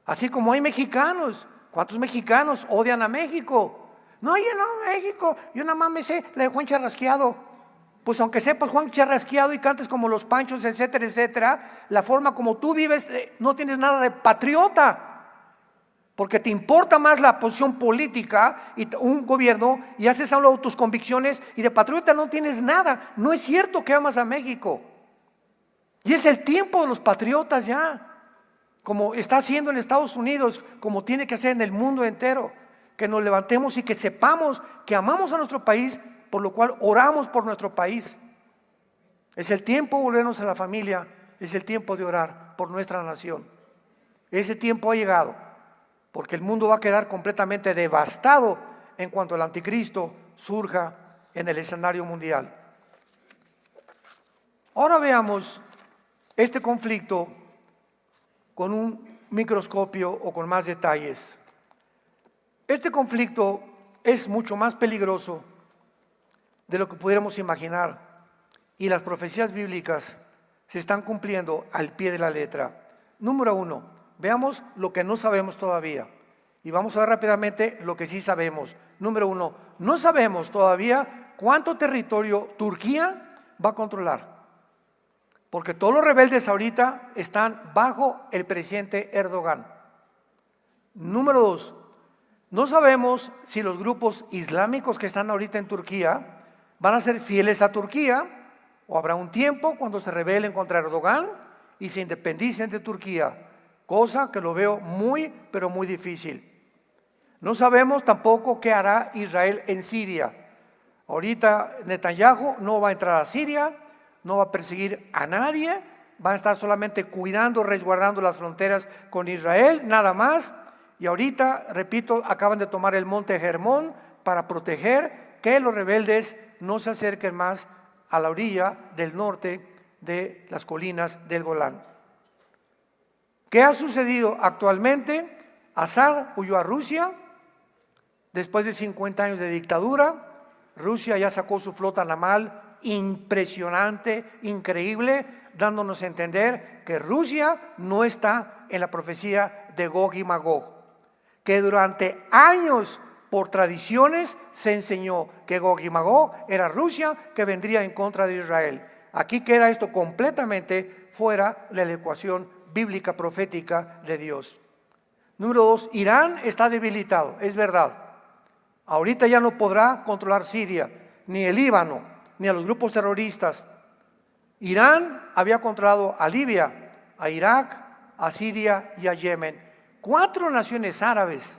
Así como hay mexicanos. ¿Cuántos mexicanos odian a México? No, yo no, México, yo nada más me sé la de Juan Charrasqueado. Pues aunque sepas Juan Charrasqueado y cantes como los Panchos, etcétera, etcétera, la forma como tú vives, no tienes nada de patriota. Porque te importa más la posición política y un gobierno y haces a un lado tus convicciones y de patriota no tienes nada. No es cierto que amas a México. Y es el tiempo de los patriotas ya, como está haciendo en Estados Unidos, como tiene que hacer en el mundo entero. Que nos levantemos y que sepamos que amamos a nuestro país, por lo cual oramos por nuestro país. Es el tiempo de volvernos a la familia, es el tiempo de orar por nuestra nación. Ese tiempo ha llegado, porque el mundo va a quedar completamente devastado en cuanto el anticristo surja en el escenario mundial. Ahora veamos este conflicto con un microscopio o con más detalles. Este conflicto es mucho más peligroso de lo que pudiéramos imaginar y las profecías bíblicas se están cumpliendo al pie de la letra. Número 1, veamos lo que no sabemos todavía. Y vamos a ver rápidamente lo que sí sabemos. Número 1, no sabemos todavía cuánto territorio Turquía va a controlar. Porque todos los rebeldes ahorita están bajo el presidente Erdogan. Número 2, no sabemos si los grupos islámicos que están ahorita en Turquía van a ser fieles a Turquía, o habrá un tiempo cuando se rebelen contra Erdogan y se independicen de Turquía, cosa que lo veo muy, pero muy difícil. No sabemos tampoco qué hará Israel en Siria. Ahorita Netanyahu no va a entrar a Siria, no va a perseguir a nadie, va a estar solamente cuidando, resguardando las fronteras con Israel, nada más. Y ahorita, repito, acaban de tomar el monte Hermón para proteger que los rebeldes no se acerquen más a la orilla del norte de las colinas del Golán. ¿Qué ha sucedido actualmente? Assad huyó a Rusia después de 50 años de dictadura. Rusia ya sacó su flota naval impresionante, increíble, dándonos a entender que Rusia no está en la profecía de Gog y Magog, que durante años por tradiciones se enseñó que Gog y Magog era Rusia que vendría en contra de Israel. Aquí queda esto completamente fuera de la ecuación bíblica profética de Dios. Número 2, Irán está debilitado, es verdad. Ahorita ya no podrá controlar Siria, ni el Líbano, ni a los grupos terroristas. Irán había controlado a Libia, a Irak, a Siria y a Yemen. 4 naciones árabes.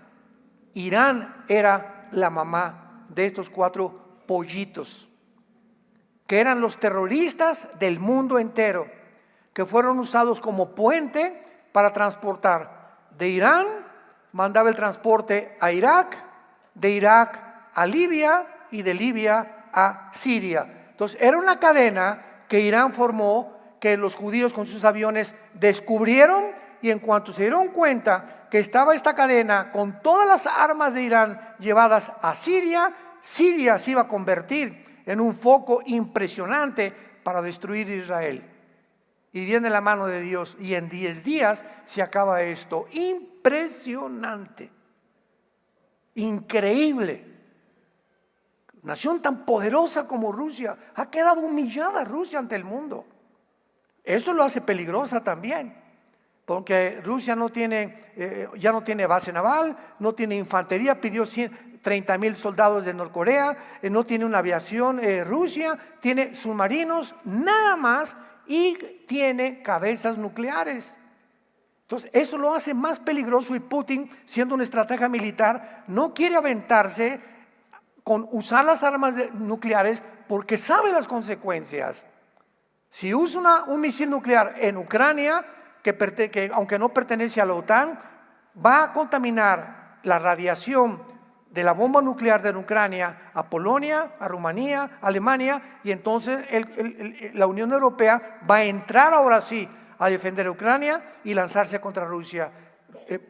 Irán era la mamá de estos 4 pollitos, que eran los terroristas del mundo entero, que fueron usados como puente para transportar. De Irán mandaba el transporte a Irak, de Irak a Libia y de Libia a Siria. Entonces era una cadena que Irán formó, que los judíos con sus aviones descubrieron, y en cuanto se dieron cuenta que estaba esta cadena con todas las armas de Irán llevadas a Siria, Siria se iba a convertir en un foco impresionante para destruir Israel. Y viene la mano de Dios y en 10 días se acaba esto. Impresionante, increíble. Nación tan poderosa como Rusia ha quedado humillada Rusia ante el mundo. Eso lo hace peligrosa también, porque Rusia no tiene, ya no tiene base naval, no tiene infantería, pidió 30,000 soldados de Norcorea, no tiene una aviación Rusia, tiene submarinos, nada más, y tiene cabezas nucleares. Entonces eso lo hace más peligroso, y Putin, siendo un estratega militar, no quiere aventarse con usar las armas nucleares porque sabe las consecuencias. Si usa un misil nuclear en Ucrania, que aunque no pertenece a la OTAN, va a contaminar la radiación de la bomba nuclear de Ucrania a Polonia, a Rumanía, a Alemania, y entonces la Unión Europea va a entrar ahora sí a defender a Ucrania y lanzarse contra Rusia.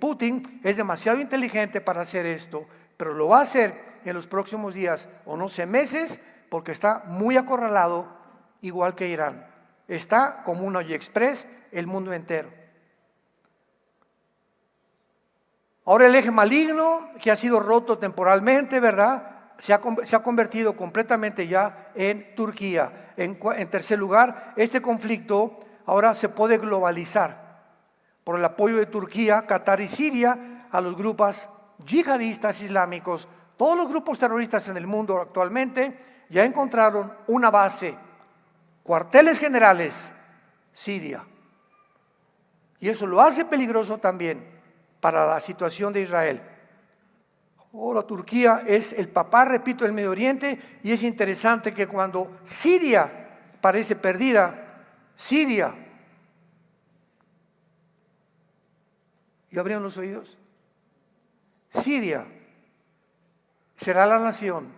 Putin es demasiado inteligente para hacer esto, pero lo va a hacer en los próximos días, o no sé, meses, porque está muy acorralado, igual que Irán. Está como un AliExpress el mundo entero. Ahora el eje maligno, que ha sido roto temporalmente, ¿verdad?, se ha convertido completamente ya en Turquía. En tercer lugar, este conflicto ahora se puede globalizar por el apoyo de Turquía, Qatar y Siria a los grupos yihadistas islámicos. Todos los grupos terroristas en el mundo actualmente ya encontraron una base, cuarteles generales, Siria. Y eso lo hace peligroso también para la situación de Israel. Ahora Turquía es el papá, repito, del Medio Oriente, y es interesante que cuando Siria parece perdida, Siria, ¿y abrieron los oídos? Siria será la nación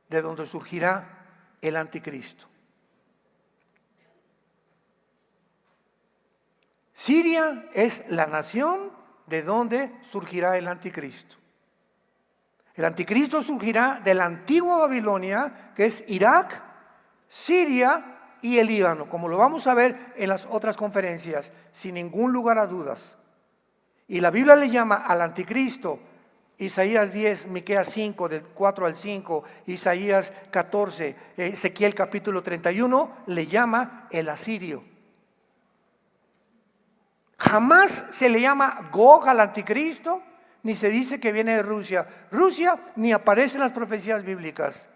de donde surgirá el anticristo. Siria es la nación de donde surgirá el anticristo. El anticristo surgirá de la antigua Babilonia, que es Irak, Siria y el Líbano, como lo vamos a ver en las otras conferencias, sin ningún lugar a dudas. Y la Biblia le llama al anticristo, Isaías 10, Miqueas 5, del 4 al 5, Isaías 14, Ezequiel capítulo 31, le llama el asirio. Jamás se le llama Gog al anticristo, ni se dice que viene de Rusia. Rusia ni aparece en las profecías bíblicas.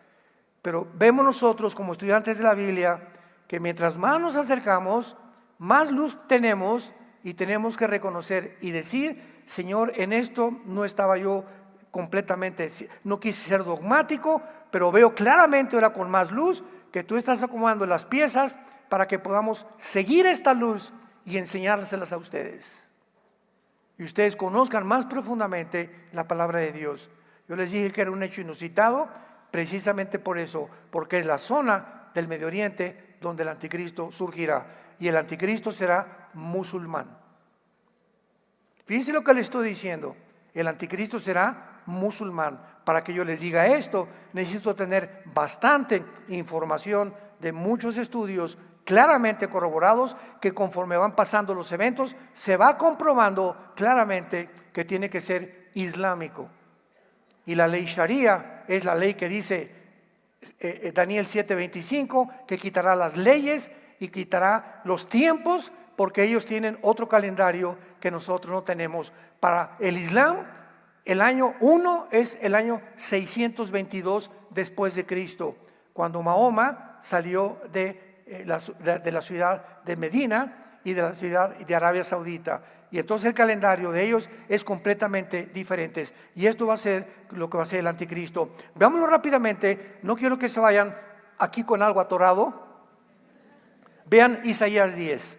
Pero vemos nosotros como estudiantes de la Biblia que mientras más nos acercamos, más luz tenemos y tenemos que reconocer y decir: Señor, en esto no estaba yo completamente, no quise ser dogmático, pero veo claramente ahora con más luz que tú estás acomodando las piezas para que podamos seguir esta luz y enseñárselas a ustedes. Y ustedes conozcan más profundamente la palabra de Dios. Yo les dije que era un hecho inusitado, precisamente por eso, porque es la zona del Medio Oriente donde el anticristo surgirá. Y el anticristo será musulmán. Fíjense lo que le estoy diciendo. El anticristo será musulmán. Para que yo les diga esto, necesito tener bastante información de muchos estudios claramente corroborados, que conforme van pasando los eventos se va comprobando claramente que tiene que ser islámico. Y la ley Sharia es la ley que dice Daniel 7:25, que quitará las leyes y quitará los tiempos, porque ellos tienen otro calendario que nosotros no tenemos. Para el Islam, el año 1 es el año 622 después de Cristo, cuando Mahoma salió de la ciudad de Medina y de la ciudad de Arabia Saudita. Y entonces el calendario de ellos es completamente diferente. Y esto va a ser lo que va a ser el anticristo. Veámoslo rápidamente. No quiero que se vayan aquí con algo atorado. Vean Isaías 10.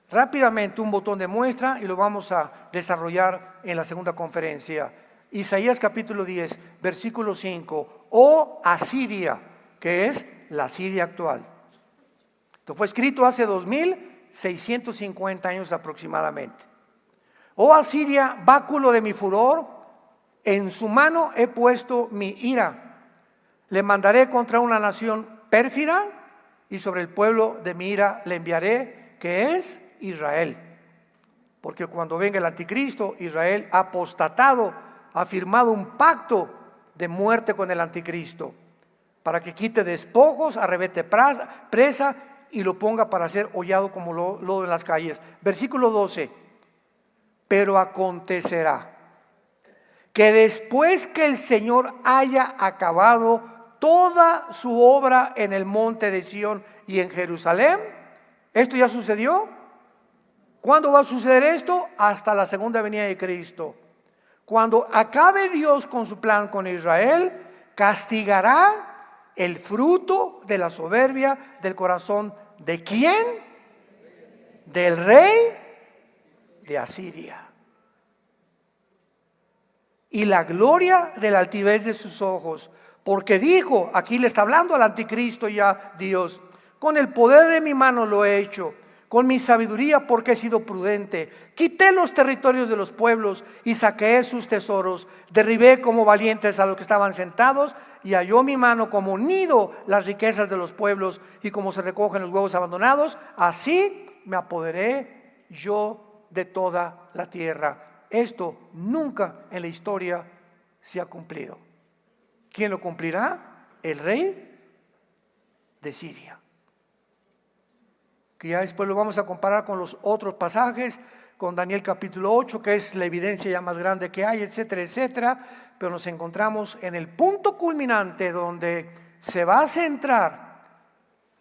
Rápidamente un botón de muestra y lo vamos a desarrollar en la segunda conferencia. Isaías capítulo 10, versículo 5. Oh Asiria, que es la Siria actual. Esto fue escrito hace 2650 años aproximadamente. Oh Asiria, báculo de mi furor, en su mano he puesto mi ira. Le mandaré contra una nación pérfida y sobre el pueblo de mi ira le enviaré, que es Israel. Porque cuando venga el anticristo, Israel ha apostatado, ha firmado un pacto de muerte con el anticristo, para que quite despojos, arrebete presa y lo ponga para ser hollado como lodo en las calles. Versículo 12. Pero acontecerá que después que el Señor haya acabado toda su obra en el monte de Sión y en Jerusalén, ¿esto ya sucedió? ¿Cuándo va a suceder esto? Hasta la segunda venida de Cristo. Cuando acabe Dios con su plan con Israel, castigará el fruto de la soberbia del corazón. ¿De quién? Del rey de Asiria. Y la gloria de la altivez de sus ojos. Porque dijo, aquí le está hablando al anticristo ya Dios: con el poder de mi mano lo he hecho, con mi sabiduría porque he sido prudente. Quité los territorios de los pueblos y saqué sus tesoros. Derribé como valientes a los que estaban sentados, y halló mi mano como nido las riquezas de los pueblos y como se recogen los huevos abandonados. Así me apoderé yo de toda la tierra. Esto nunca en la historia se ha cumplido. ¿Quién lo cumplirá? El rey de Siria. Que ya después lo vamos a comparar con los otros pasajes, con Daniel capítulo 8, que es la evidencia ya más grande que hay, etcétera, etcétera. Pero nos encontramos en el punto culminante donde se va a centrar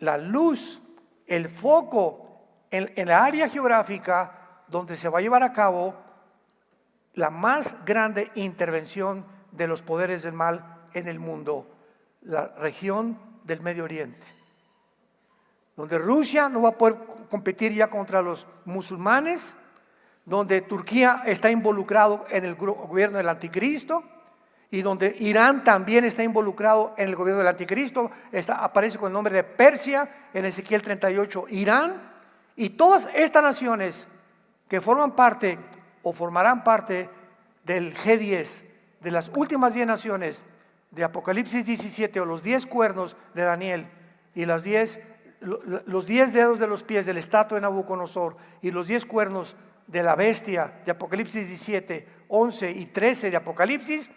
la luz, el foco en la área geográfica donde se va a llevar a cabo la más grande intervención de los poderes del mal en el mundo, la región del Medio Oriente, donde Rusia no va a poder competir ya contra los musulmanes, donde Turquía está involucrado en el gobierno del anticristo, y donde Irán también está involucrado en el gobierno del anticristo. Aparece con el nombre de Persia en Ezequiel 38, Irán, y todas estas naciones que forman parte o formarán parte del G10, de las últimas 10 naciones de Apocalipsis 17, o los 10 cuernos de Daniel, y los 10 dedos de los pies de la estatua de Nabucodonosor, y los 10 cuernos de la bestia de Apocalipsis 17, 11 y 13 de Apocalipsis,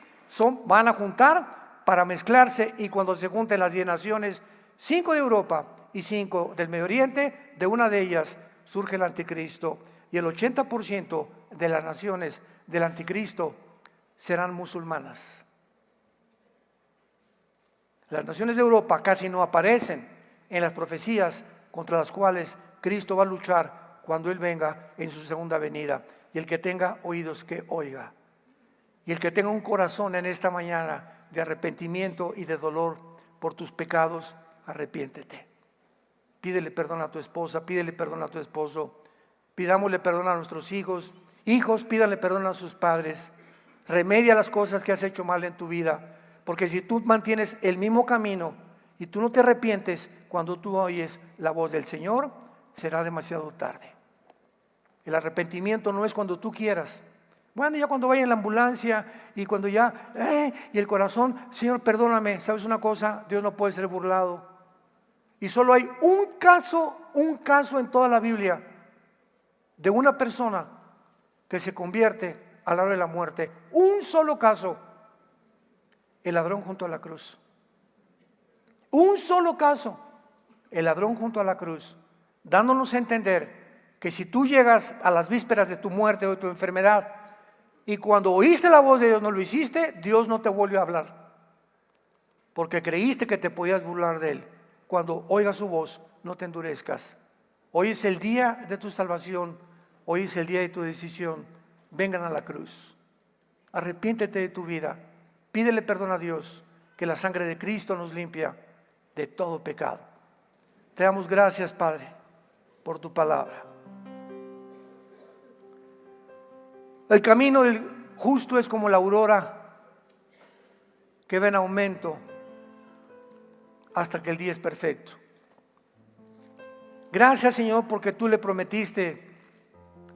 van a juntar para mezclarse, y cuando se junten las 10 naciones, 5 de Europa y 5 del Medio Oriente, de una de ellas surge el anticristo, y el 80% de las naciones del anticristo serán musulmanas. Las naciones de Europa casi no aparecen en las profecías contra las cuales Cristo va a luchar cuando Él venga en su segunda venida. Y el que tenga oídos, que oiga. Y el que tenga un corazón en esta mañana de arrepentimiento y de dolor por tus pecados, arrepiéntete. Pídele perdón a tu esposa, pídele perdón a tu esposo, pidámosle perdón a nuestros hijos. Hijos, pídanle perdón a sus padres. Remedia las cosas que has hecho mal en tu vida. Porque si tú mantienes el mismo camino y tú no te arrepientes, cuando tú oyes la voz del Señor, será demasiado tarde. El arrepentimiento no es cuando tú quieras. Bueno, ya cuando vaya en la ambulancia y cuando ya, y el corazón, Señor, perdóname. ¿Sabes una cosa? Dios no puede ser burlado. Y solo hay un caso en toda la Biblia de una persona que se convierte a la hora de la muerte. Un solo caso. El ladrón junto a la cruz. Un solo caso. El ladrón junto a la cruz, dándonos a entender que si tú llegas a las vísperas de tu muerte o de tu enfermedad y cuando oíste la voz de Dios no lo hiciste, Dios no te volvió a hablar, porque creíste que te podías burlar de Él. Cuando oigas su voz, no te endurezcas. Hoy es el día de tu salvación, hoy es el día de tu decisión. Vengan a la cruz, arrepiéntete de tu vida, pídele perdón a Dios, que la sangre de Cristo nos limpia de todo pecado. Te damos gracias, Padre, por tu palabra. El camino del justo es como la aurora que va en aumento hasta que el día es perfecto. Gracias, Señor, porque tú le prometiste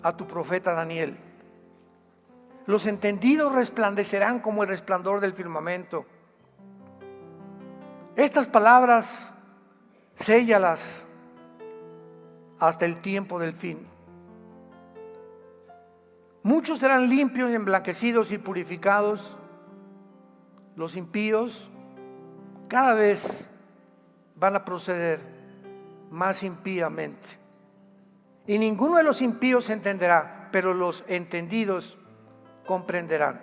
a tu profeta Daniel: los entendidos resplandecerán como el resplandor del firmamento. Estas palabras, séllalas hasta el tiempo del fin. Muchos serán limpios, emblanquecidos y purificados. Los impíos cada vez van a proceder más impíamente. Y ninguno de los impíos entenderá, pero los entendidos comprenderán.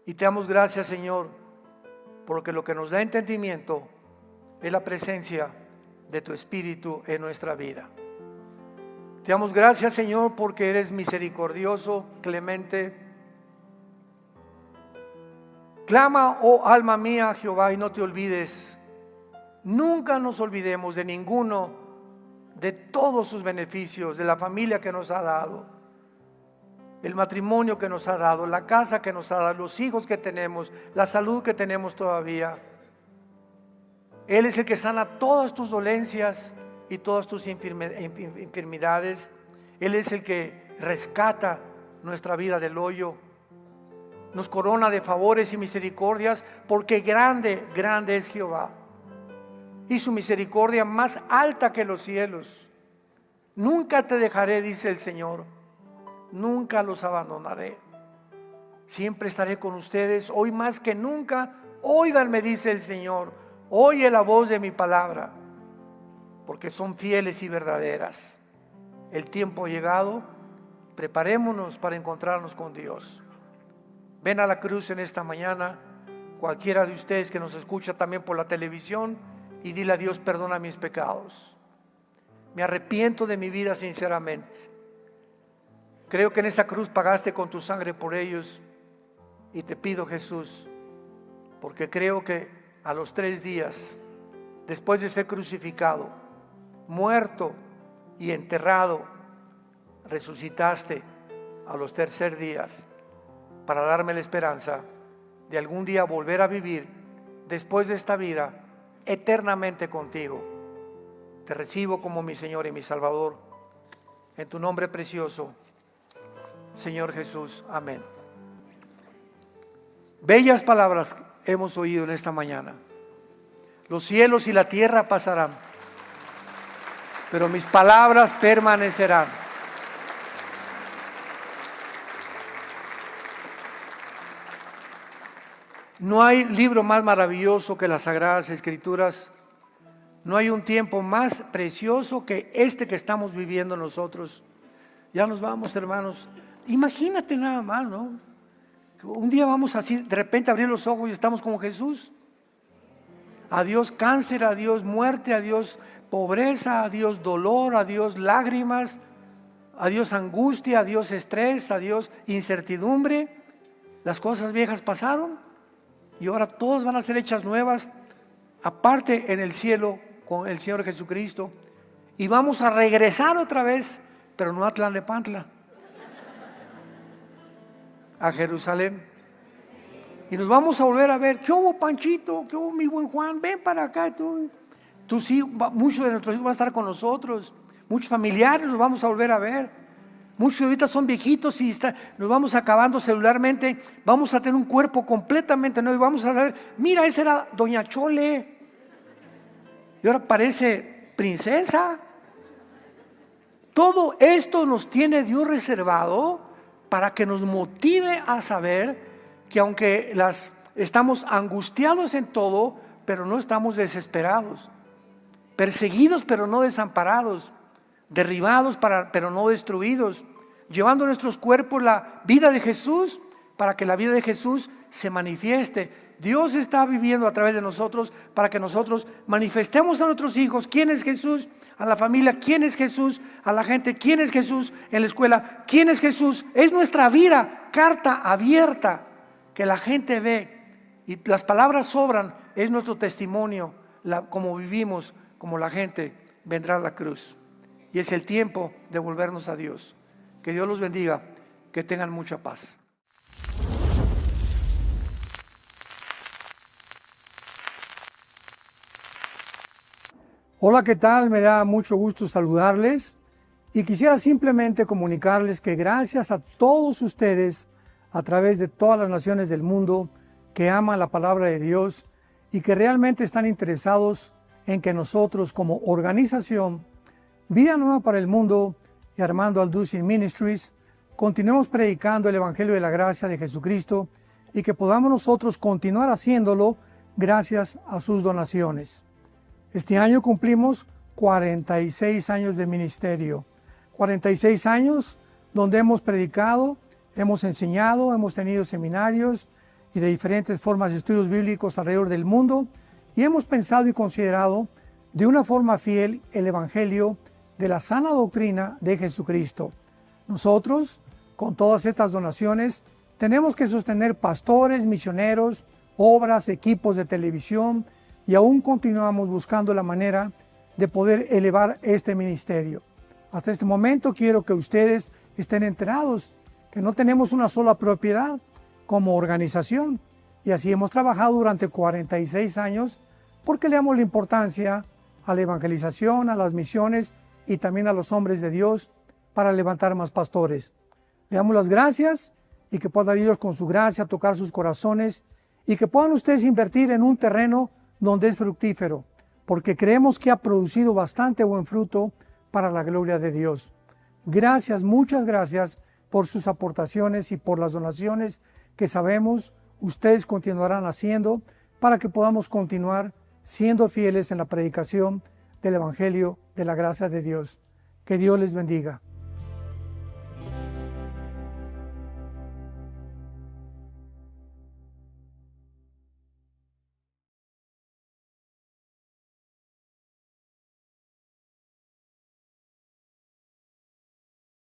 Y te damos gracias, Señor, porque lo que nos da entendimiento es la presencia de tu Espíritu en nuestra vida. Te damos gracias, Señor, porque eres misericordioso, clemente. Clama, oh alma mía, a Jehová, y no te olvides. Nunca nos olvidemos de ninguno de todos sus beneficios, de la familia que nos ha dado, el matrimonio que nos ha dado, la casa que nos ha dado, los hijos que tenemos, la salud que tenemos todavía. Él es el que sana todas tus dolencias y todas tus enfermedades. Él es el que rescata nuestra vida del hoyo, nos corona de favores y misericordias, porque grande, grande es Jehová, y su misericordia más alta que los cielos. Nunca te dejaré, dice el Señor, nunca los abandonaré. Siempre estaré con ustedes, hoy más que nunca. Óiganme, dice el Señor, oye la voz de mi palabra, porque son fieles y verdaderas. El tiempo ha llegado, preparémonos para encontrarnos con Dios. Ven a la cruz en esta mañana, cualquiera de ustedes que nos escucha también por la televisión, y dile a Dios: perdona mis pecados. Me arrepiento de mi vida sinceramente. Creo que en esa cruz pagaste con tu sangre por ellos, y te pido, Jesús, porque creo que a los 3 días, después de ser crucificado, muerto y enterrado, resucitaste a los 3 días para darme la esperanza de algún día volver a vivir después de esta vida eternamente contigo. Te recibo como mi Señor y mi Salvador, en tu nombre precioso, Señor Jesús. Amén. Bellas palabras hemos oído en esta mañana. Los cielos y la tierra pasarán, pero mis palabras permanecerán. No hay libro más maravilloso que las Sagradas Escrituras. No hay un tiempo más precioso que este que estamos viviendo nosotros. Ya nos vamos, hermanos. Imagínate nada más, ¿no? Un día vamos así, de repente abrir los ojos y estamos como Jesús. Adiós cáncer, adiós muerte, adiós pobreza, adiós dolor, adiós lágrimas, adiós angustia, adiós estrés, adiós incertidumbre. Las cosas viejas pasaron y ahora todas van a ser hechas nuevas, aparte en el cielo con el Señor Jesucristo. Y vamos a regresar otra vez, pero no a Tlalnepantla, a Jerusalén. Y nos vamos a volver a ver. ¿Qué hubo, Panchito? ¿Qué hubo, mi buen Juan? Ven para acá. Tú sí, muchos de nuestros hijos van a estar con nosotros. Muchos familiares los vamos a volver a ver. Muchos ahorita son viejitos y nos vamos acabando celularmente. Vamos a tener un cuerpo completamente nuevo y vamos a ver, mira, esa era Doña Chole. Y ahora parece princesa. Todo esto nos tiene Dios reservado para que nos motive a saber que aunque estamos angustiados en todo, pero no estamos desesperados, perseguidos pero no desamparados, derribados pero no destruidos, llevando a nuestros cuerpos la vida de Jesús para que la vida de Jesús se manifieste. Dios está viviendo a través de nosotros para que nosotros manifestemos a nuestros hijos quién es Jesús, a la familia quién es Jesús, a la gente quién es Jesús, en la escuela quién es Jesús. Es nuestra vida, carta abierta que la gente ve y las palabras sobran. Es nuestro testimonio, como vivimos, como la gente vendrá a la cruz. Y es el tiempo de volvernos a Dios. Que Dios los bendiga, que tengan mucha paz. Hola, ¿qué tal? Me da mucho gusto saludarles y quisiera simplemente comunicarles que gracias a todos ustedes a través de todas las naciones del mundo que aman la palabra de Dios y que realmente están interesados en que nosotros como organización Vida Nueva para el Mundo y Armando Alducin Ministries continuemos predicando el Evangelio de la Gracia de Jesucristo y que podamos nosotros continuar haciéndolo gracias a sus donaciones. Este año cumplimos 46 años de ministerio, 46 años donde hemos predicado, hemos enseñado, hemos tenido seminarios y de diferentes formas de estudios bíblicos alrededor del mundo y hemos pensado y considerado de una forma fiel el Evangelio de la sana doctrina de Jesucristo. Nosotros, con todas estas donaciones, tenemos que sostener pastores, misioneros, obras, equipos de televisión y aún continuamos buscando la manera de poder elevar este ministerio. Hasta este momento quiero que ustedes estén enterados que no tenemos una sola propiedad como organización y así hemos trabajado durante 46 años porque le damos la importancia a la evangelización, a las misiones y también a los hombres de Dios para levantar más pastores. Le damos las gracias y que pueda Dios con su gracia tocar sus corazones y que puedan ustedes invertir en un terreno donde es fructífero, porque creemos que ha producido bastante buen fruto para la gloria de Dios. Gracias, muchas gracias por sus aportaciones y por las donaciones que sabemos ustedes continuarán haciendo para que podamos continuar siendo fieles en la predicación del Evangelio de la gracia de Dios. Que Dios les bendiga.